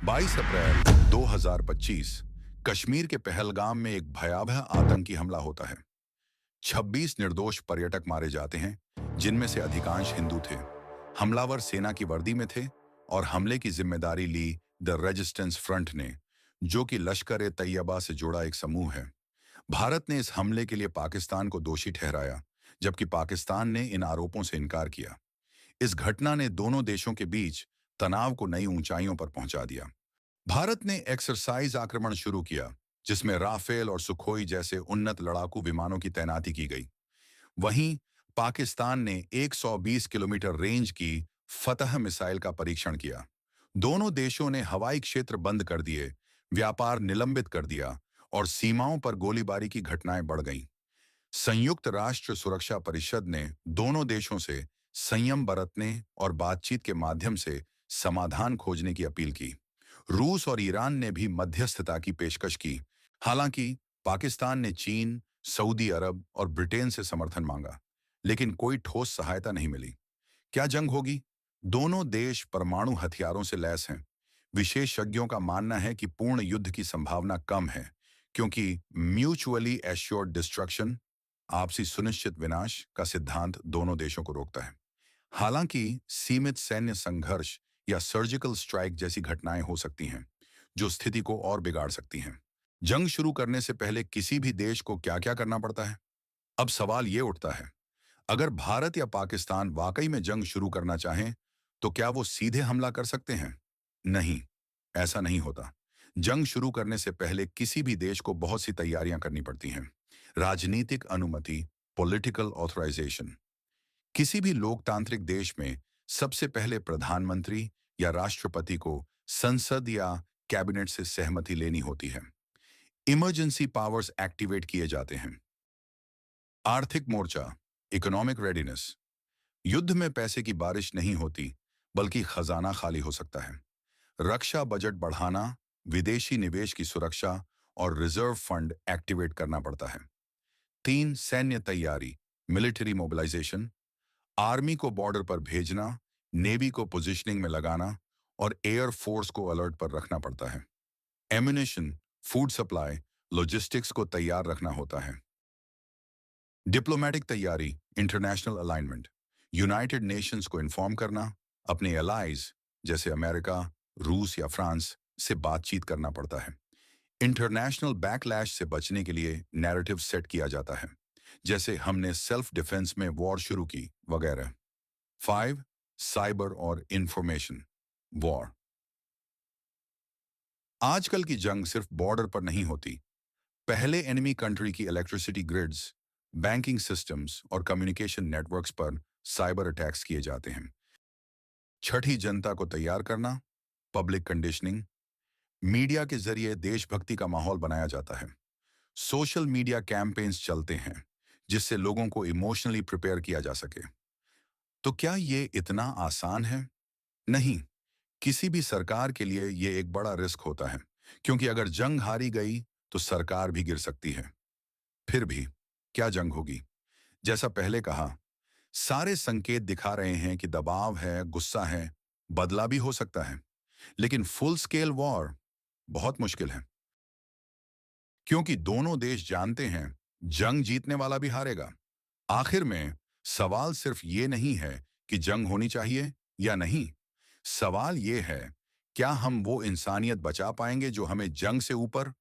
22 अप्रैल 2025 कश्मीर के पहलगाम में एक भयावह आतंकी हमला होता है। 26 निर्दोष पर्यटक मारे जाते हैं, जिनमें से अधिकांश हिंदू थे। हमलावर सेना की वर्दी में थे और हमले की जिम्मेदारी ली द रेजिस्टेंस फ्रंट ने, जो कि लश्कर-ए-तैयबा से जुड़ा एक समूह है। भारत ने इस हमले के लिए पाकिस्तान को दोषी ठहराया, जबकि पाकिस्तान ने इन आरोपों से इनकार किया। इस घटना ने दोनों देशों के बीच तनाव को नई ऊंचाइयों पर पहुंचा दिया। भारत ने एक्सरसाइज आक्रमण शुरू किया, जिसमें राफेल और सुखोई जैसे उन्नत लड़ाकू विमानों की तैनाती की गई। वहीं पाकिस्तान ने 120 किलोमीटर रेंज की फतह मिसाइल का परीक्षण किया। दोनों देशों ने हवाई क्षेत्र बंद कर दिए, व्यापार निलंबित कर दिया और सीमाओं पर गोलीबारी की घटनाएं बढ़ गईं। संयुक्त राष्ट्र सुरक्षा परिषद ने दोनों देशों से संयम बरतने और बातचीत के माध्यम से समाधान खोजने की अपील की। रूस और ईरान ने भी मध्यस्थता की पेशकश की। हालांकि पाकिस्तान ने चीन, सऊदी अरब और ब्रिटेन से समर्थन मांगा, लेकिन कोई ठोस सहायता नहीं मिली। क्या जंग होगी? दोनों देश परमाणु हथियारों से लैस हैं। विशेषज्ञों का मानना है कि पूर्ण युद्ध की संभावना कम है, क्योंकि म्यूचुअली एश्योर्ड डिस्ट्रक्शन, आपसी सुनिश्चित विनाश का सिद्धांत दोनों देशों को रोकता है। हालांकि सीमित सैन्य संघर्ष या सर्जिकल स्ट्राइक जैसी घटनाएं हो सकती हैं, जो स्थिति को और बिगाड़ सकती हैं। जंग शुरू करने से पहले किसी भी देश को क्या-क्या करना पड़ता है? अब सवाल ये उठता है, अगर भारत या पाकिस्तान वाकई में जंग शुरू करना चाहें, तो क्या वो सीधे हमला कर सकते हैं? नहीं, ऐसा नहीं होता। जंग शुरू करने से पहले किसी भी देश को बहुत सी तैयारियां करनी पड़ती हैं। राजनीतिक अनुमति, पॉलिटिकल ऑथराइजेशन। किसी भी लोकतांत्रिक देश में सबसे पहले प्रधानमंत्री या राष्ट्रपति को संसद या कैबिनेट से सहमति लेनी होती है। इमरजेंसी पावर्स एक्टिवेट किए जाते हैं। आर्थिक मोर्चा, इकोनॉमिक रेडीनेस। युद्ध में पैसे की बारिश नहीं होती, बल्कि खजाना खाली हो सकता है। रक्षा बजट बढ़ाना, विदेशी निवेश की सुरक्षा और रिजर्व फंड एक्टिवेट करना पड़ता है। 3 सैन्य तैयारी, मिलिट्री मोबिलाइजेशन। आर्मी को बॉर्डर पर भेजना, नेवी को पोजीशनिंग में लगाना और एयर फोर्स को अलर्ट पर रखना पड़ता है। एम्यूनिशन, फूड सप्लाई, लॉजिस्टिक्स को तैयार रखना होता है। डिप्लोमेटिक तैयारी, इंटरनेशनल अलाइनमेंट। यूनाइटेड नेशंस को इन्फॉर्म करना, अपने एलाइज जैसे अमेरिका, रूस या फ्रांस से बातचीत करना पड़ता है। इंटरनेशनल बैकलैश से बचने के लिए नैरेटिव सेट किया जाता है, जैसे हमने सेल्फ डिफेंस में वॉर शुरू की वगैरह। 5 साइबर और इंफॉर्मेशन वॉर। आजकल की जंग सिर्फ बॉर्डर पर नहीं होती। पहले एनिमी कंट्री की इलेक्ट्रिसिटी ग्रिड्स, बैंकिंग सिस्टम्स और कम्युनिकेशन नेटवर्क्स पर साइबर अटैक्स किए जाते हैं। छठी जनता को तैयार करना, पब्लिक कंडीशनिंग। मीडिया के जरिए देशभक्ति का माहौल बनाया जाता है। सोशल मीडिया कैंपेन्स चलते हैं, जिससे लोगों को इमोशनली प्रिपेयर किया जा सके। तो क्या ये इतना आसान है? नहीं। किसी भी सरकार के लिए ये एक बड़ा रिस्क होता है, क्योंकि अगर जंग हारी गई तो सरकार भी गिर सकती है। फिर भी क्या जंग होगी? जैसा पहले कहा, सारे संकेत दिखा रहे हैं कि दबाव है, गुस्सा है, बदला भी हो सकता है। लेकिन फुल स्केल वॉर बहुत मुश्किल है, क्योंकि दोनों देश जानते हैं जंग जीतने वाला भी हारेगा। आखिर में सवाल सिर्फ ये नहीं है कि जंग होनी चाहिए या नहीं। सवाल ये है, क्या हम वो इंसानियत बचा पाएंगे जो हमें जंग से ऊपर